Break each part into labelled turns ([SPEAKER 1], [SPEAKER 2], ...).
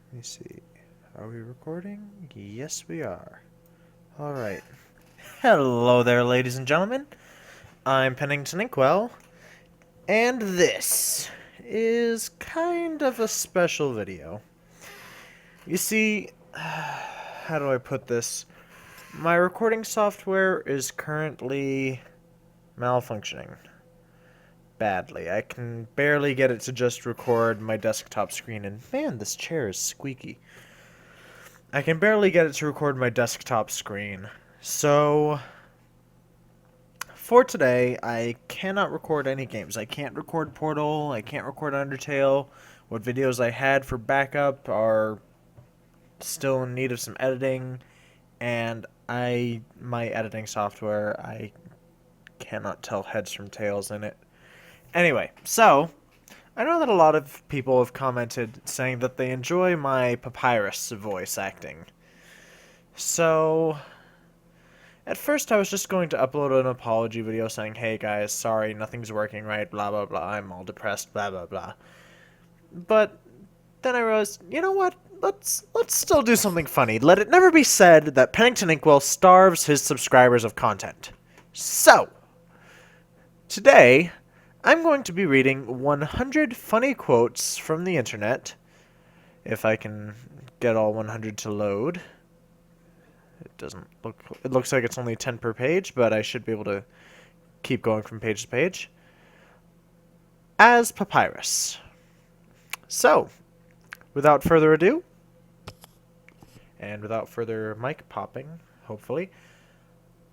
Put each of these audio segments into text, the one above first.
[SPEAKER 1] Let me see. Are we recording? Yes, we are. Alright. Hello there, ladies and gentlemen. I'm Pennington Inkwell, and this is kind of a special video. You see, how do I put this? My recording software is currently malfunctioning badly. I can barely get it to just record my desktop screen, and man, this chair is squeaky. I can barely get it to record my desktop screen. So, for today, I cannot record any games. I can't record Portal, I can't record Undertale. What videos I had for backup are still in need of some editing, and my editing software, I cannot tell heads from tails in it. Anyway, so, I know that a lot of people have commented saying that they enjoy my Papyrus voice acting. So, at first I was just going to upload an apology video saying, hey guys, sorry, nothing's working right, blah blah blah, I'm all depressed, blah blah blah. But then I realized, you know what? Let's still do something funny. Let it never be said that Pennington Inkwell starves his subscribers of content. So, today, I'm going to be reading 100 funny quotes from the internet, if I can get all 100 to load. It looks like it's only 10 per page, but I should be able to keep going from page to page. As Papyrus. So, without further ado, and without further mic popping, hopefully,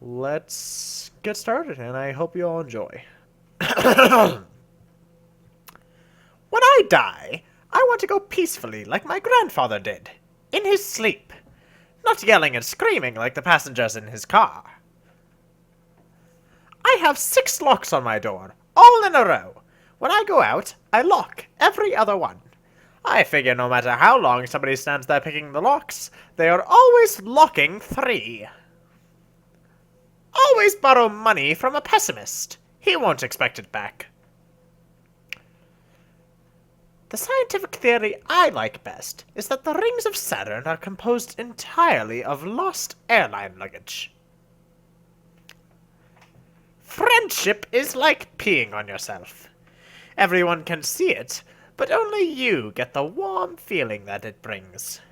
[SPEAKER 1] let's get started, and I hope you all enjoy. When I die, I want to go peacefully like my grandfather did, in his sleep, not yelling and screaming like the passengers in his car. I have 6 locks on my door, all in a row. When I go out, I lock every other one. I figure no matter how long somebody stands there picking the locks, they are always locking 3. Always borrow money from a pessimist. He won't expect it back. The scientific theory I like best is that the rings of Saturn are composed entirely of lost airline luggage. Friendship is like peeing on yourself. Everyone can see it, but only you get the warm feeling that it brings.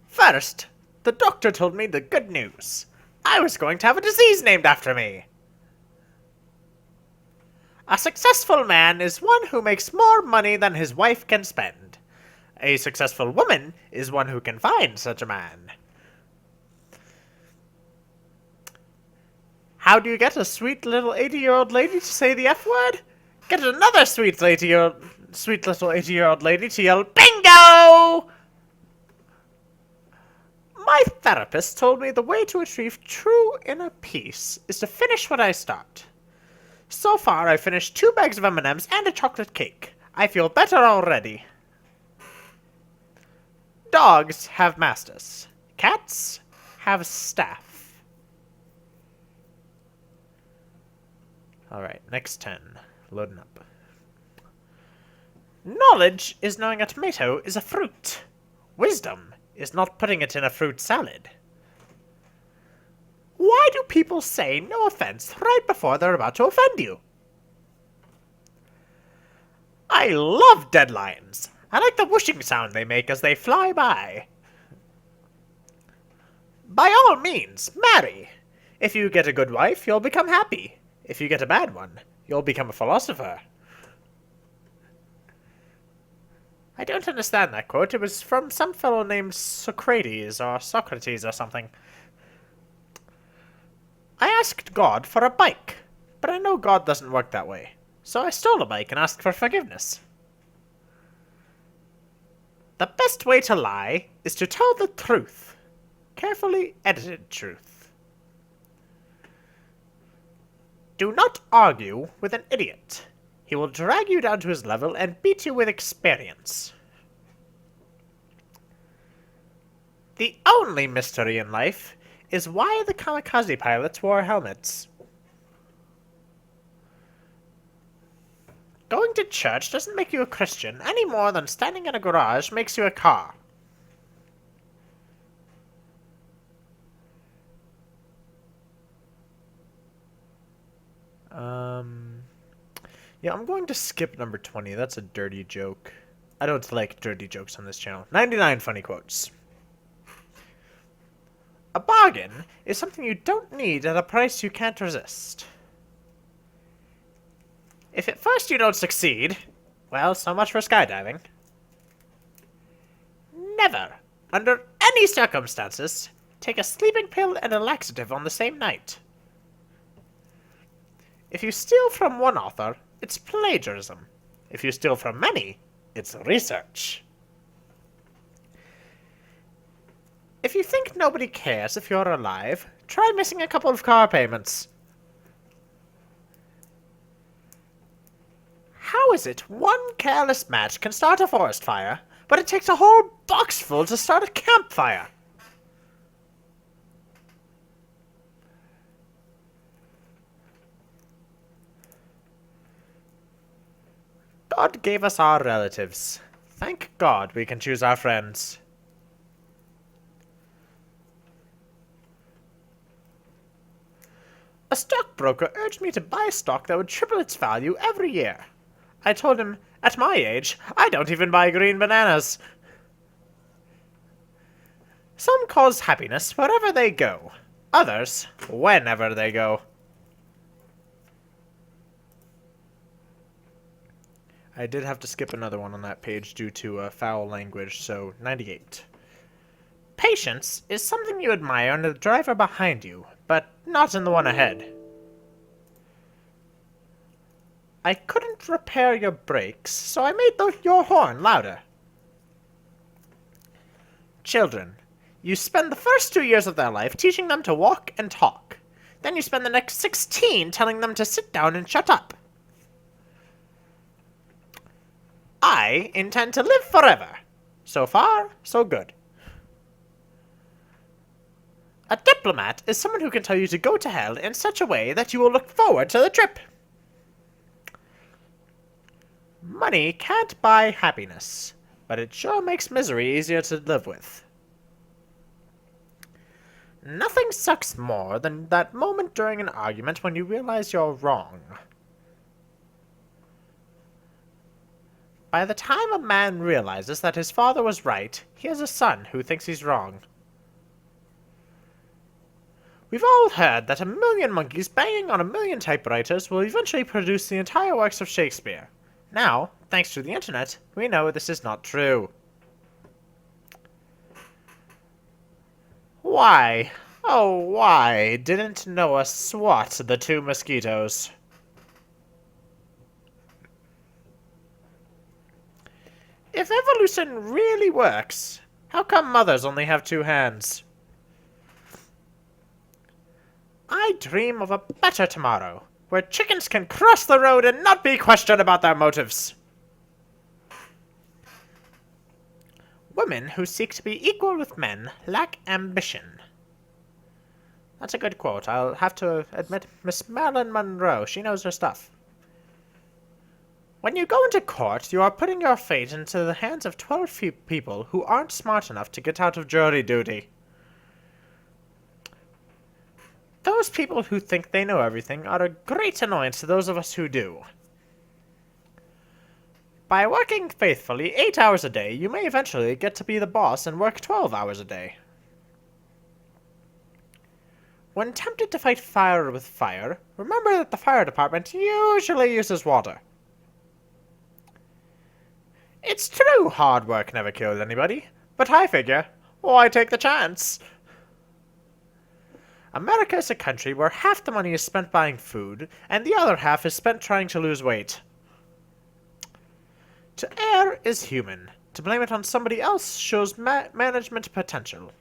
[SPEAKER 1] First, the doctor told me the good news. I was going to have a disease named after me. A successful man is one who makes more money than his wife can spend. A successful woman is one who can find such a man. How do you get a sweet little 80-year-old lady to say the F word? Get another sweet little 80-year-old lady to yell bingo! My therapist told me the way to achieve true inner peace is to finish what I start. So far, I've finished 2 bags of M&Ms and a chocolate cake. I feel better already. Dogs have masters. Cats have staff. Alright, next 10. Loading up. Knowledge is knowing a tomato is a fruit. Wisdom is not putting it in a fruit salad. Why do people say no offense right before they're about to offend you? I love deadlines. I like the whooshing sound they make as they fly by. By all means, marry. If you get a good wife, you'll become happy. If you get a bad one, you'll become a philosopher. I don't understand that quote. It was from some fellow named Socrates or something. I asked God for a bike, but I know God doesn't work that way, so I stole a bike and asked for forgiveness. The best way to lie is to tell the truth. Carefully edited truth. Do not argue with an idiot. He will drag you down to his level and beat you with experience. The only mystery in life is why the kamikaze pilots wore helmets. Going to church doesn't make you a Christian any more than standing in a garage makes you a car. Yeah, I'm going to skip number 20. That's a dirty joke. I don't like dirty jokes on this channel. 99 funny quotes. A bargain is something you don't need at a price you can't resist. If at first you don't succeed, well, so much for skydiving. Never, under any circumstances, take a sleeping pill and a laxative on the same night. If you steal from one author, it's plagiarism. If you steal from many, it's research. If you think nobody cares if you're alive, try missing a couple of car payments. How is it one careless match can start a forest fire, but it takes a whole box full to start a campfire? God gave us our relatives. Thank God we can choose our friends. A stockbroker urged me to buy a stock that would triple its value every year. I told him, at my age, I don't even buy green bananas. Some cause happiness wherever they go. Others, whenever they go. I did have to skip another one on that page due to foul language, so 98. Patience is something you admire in the driver behind you, but not in the one ahead. I couldn't repair your brakes, so I made your horn louder. Children, you spend the first 2 years of their life teaching them to walk and talk. Then you spend the next 16 telling them to sit down and shut up. I intend to live forever. So far, so good. A diplomat is someone who can tell you to go to hell in such a way that you will look forward to the trip. Money can't buy happiness, but it sure makes misery easier to live with. Nothing sucks more than that moment during an argument when you realize you're wrong. By the time a man realizes that his father was right, he has a son who thinks he's wrong. We've all heard that 1,000,000 monkeys banging on 1,000,000 typewriters will eventually produce the entire works of Shakespeare. Now, thanks to the internet, we know this is not true. Why, oh why, didn't Noah swat the 2 mosquitoes? If evolution really works, how come mothers only have 2 hands? I dream of a better tomorrow, where chickens can cross the road and not be questioned about their motives. Women who seek to be equal with men lack ambition. That's a good quote. I'll have to admit, Miss Marilyn Monroe, she knows her stuff. When you go into court, you are putting your fate into the hands of 12 people who aren't smart enough to get out of jury duty. Those people who think they know everything are a great annoyance to those of us who do. By working faithfully 8 hours a day, you may eventually get to be the boss and work 12 hours a day. When tempted to fight fire with fire, remember that the fire department usually uses water. It's true hard work never killed anybody, but I figure, why take the chance? America is a country where half the money is spent buying food, and the other half is spent trying to lose weight. To err is human. To blame it on somebody else shows management potential.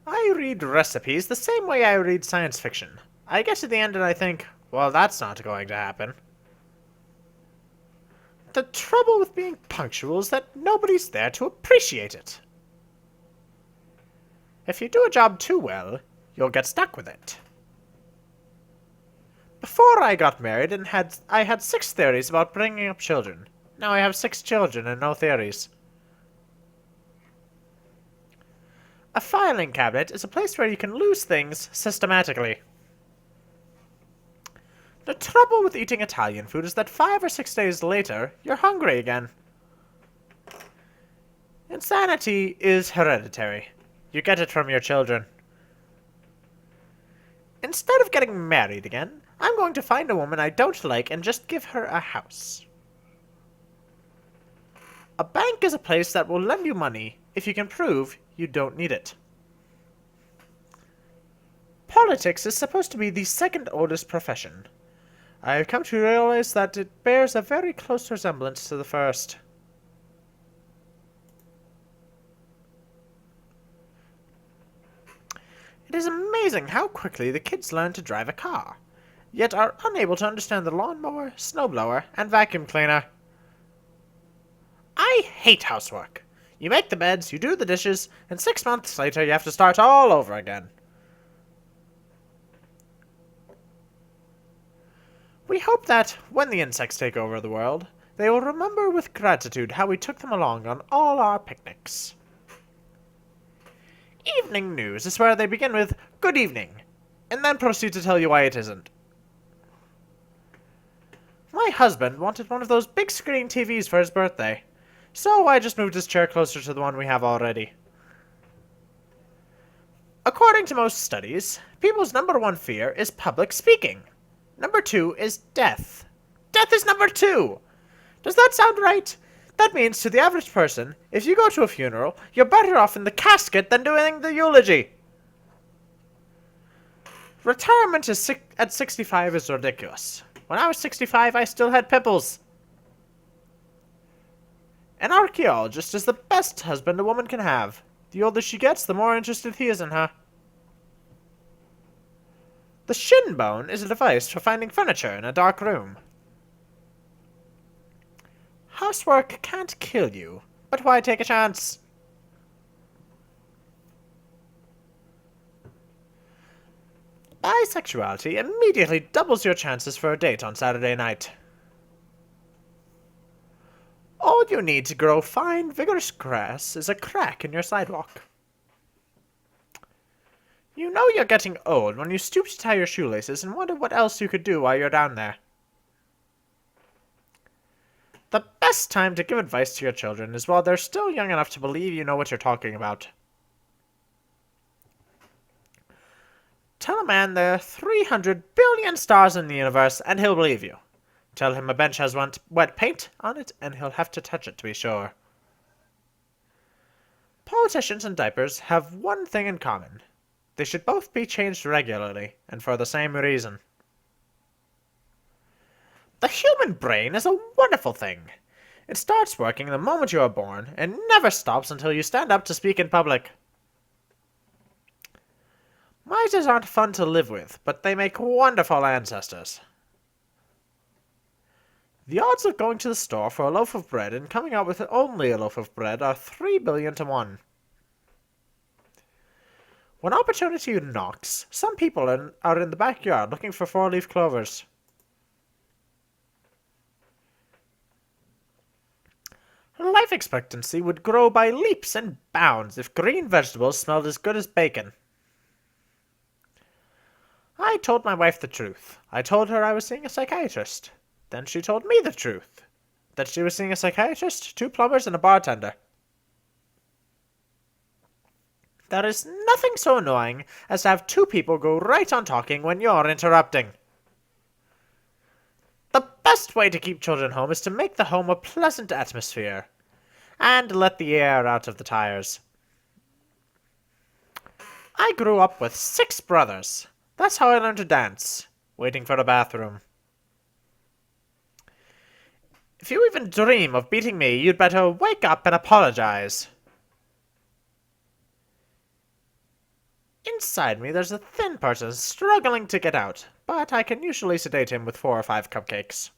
[SPEAKER 1] I read recipes the same way I read science fiction. I get to the end and I think, well, that's not going to happen. The trouble with being punctual is that nobody's there to appreciate it. If you do a job too well, you'll get stuck with it. Before I got married I had 6 theories about bringing up children. Now I have 6 children and no theories. A filing cabinet is a place where you can lose things systematically. The trouble with eating Italian food is that 5 or 6 days later, you're hungry again. Insanity is hereditary. You get it from your children. Instead of getting married again, I'm going to find a woman I don't like and just give her a house. A bank is a place that will lend you money if you can prove you don't need it. Politics is supposed to be the second oldest profession. I have come to realize that it bears a very close resemblance to the first. It is amazing how quickly the kids learn to drive a car, yet are unable to understand the lawnmower, snowblower, and vacuum cleaner. I hate housework. You make the beds, you do the dishes, and 6 months later you have to start all over again. We hope that, when the insects take over the world, they will remember with gratitude how we took them along on all our picnics. Evening news is where they begin with, "Good evening," and then proceed to tell you why it isn't. My husband wanted one of those big screen TVs for his birthday, so I just moved his chair closer to the one we have already. According to most studies, people's #1 fear is public speaking. #2 is death. Death is #2! Does that sound right? That means to the average person, if you go to a funeral, you're better off in the casket than doing the eulogy. Retirement at 65 is ridiculous. When I was 65, I still had pimples. An archaeologist is the best husband a woman can have. The older she gets, the more interested he is in her. The shin bone is a device for finding furniture in a dark room. Housework can't kill you, but why take a chance? Bisexuality immediately doubles your chances for a date on Saturday night. All you need to grow fine, vigorous grass is a crack in your sidewalk. You know you're getting old when you stoop to tie your shoelaces and wonder what else you could do while you're down there. The best time to give advice to your children is while they're still young enough to believe you know what you're talking about. Tell a man there are 300 billion stars in the universe and he'll believe you. Tell him a bench has wet paint on it and he'll have to touch it to be sure. Politicians and diapers have one thing in common. They should both be changed regularly, and for the same reason. The human brain is a wonderful thing. It starts working the moment you are born, and never stops until you stand up to speak in public. Misers aren't fun to live with, but they make wonderful ancestors. The odds of going to the store for a loaf of bread and coming out with only a loaf of bread are 3 billion to 1. When opportunity knocks, some people are in the backyard looking for 4-leaf clovers. Life expectancy would grow by leaps and bounds if green vegetables smelled as good as bacon. I told my wife the truth. I told her I was seeing a psychiatrist. Then she told me the truth. That she was seeing a psychiatrist, 2 plumbers, and a bartender. There is nothing so annoying as to have 2 people go right on talking when you're interrupting. The best way to keep children home is to make the home a pleasant atmosphere, and let the air out of the tires. I grew up with 6 brothers. That's how I learned to dance, waiting for the bathroom. If you even dream of beating me, you'd better wake up and apologize. Inside me, there's a thin person struggling to get out, but I can usually sedate him with 4 or 5 cupcakes.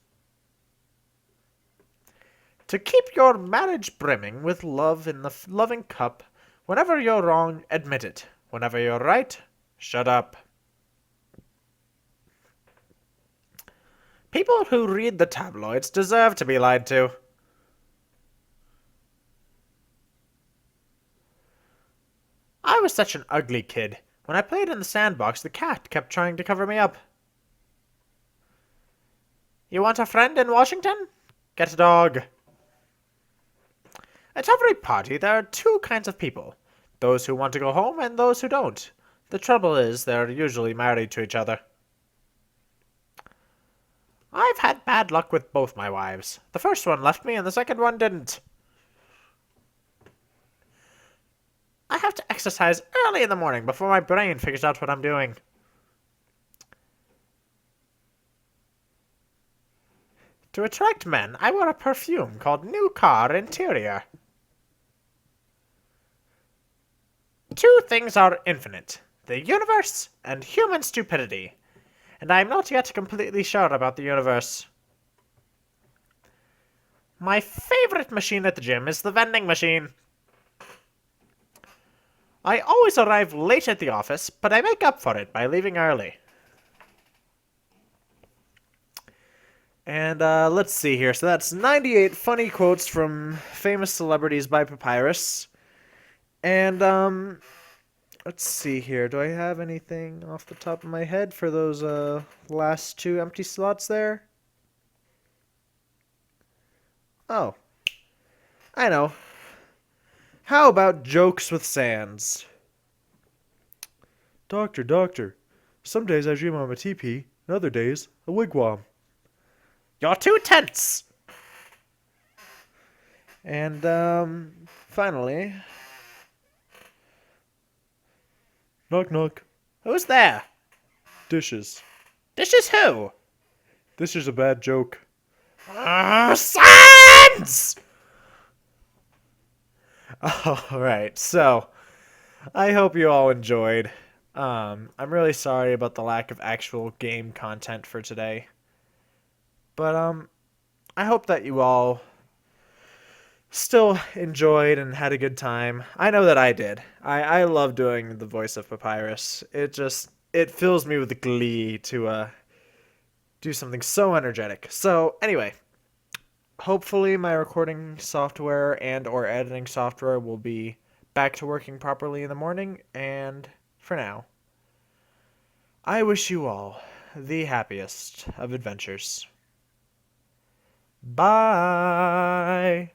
[SPEAKER 1] To keep your marriage brimming with love in the loving cup, whenever you're wrong, admit it. Whenever you're right, shut up. People who read the tabloids deserve to be lied to. I was such an ugly kid. When I played in the sandbox, the cat kept trying to cover me up. You want a friend in Washington? Get a dog. At every party, there are two kinds of people. Those who want to go home and those who don't. The trouble is, they're usually married to each other. I've had bad luck with both my wives. The first one left me and the second one didn't. I have to exercise early in the morning before my brain figures out what I'm doing. To attract men, I wear a perfume called New Car Interior. Two things are infinite: the universe and human stupidity. And I am not yet completely sure about the universe. My favorite machine at the gym is the vending machine. I always arrive late at the office, but I make up for it by leaving early. And let's see here. So that's 98 funny quotes from famous celebrities by Papyrus. And let's see here. Do I have anything off the top of my head for those last two empty slots there? Oh, I know. How about jokes with Sands? Doctor, doctor, some days I dream I'm a teepee, and other days a wigwam. You're too tense! And, finally... Knock, knock. Who's there? Dishes. Dishes who? This is a bad joke. Sans! Alright, so... I hope you all enjoyed. I'm really sorry about the lack of actual game content for today. But, I hope that you all still enjoyed and had a good time. I know that I did. I love doing the voice of Papyrus. It fills me with glee to do something so energetic. So, anyway, hopefully my recording software and or editing software will be back to working properly in the morning, and for now, I wish you all the happiest of adventures. Bye!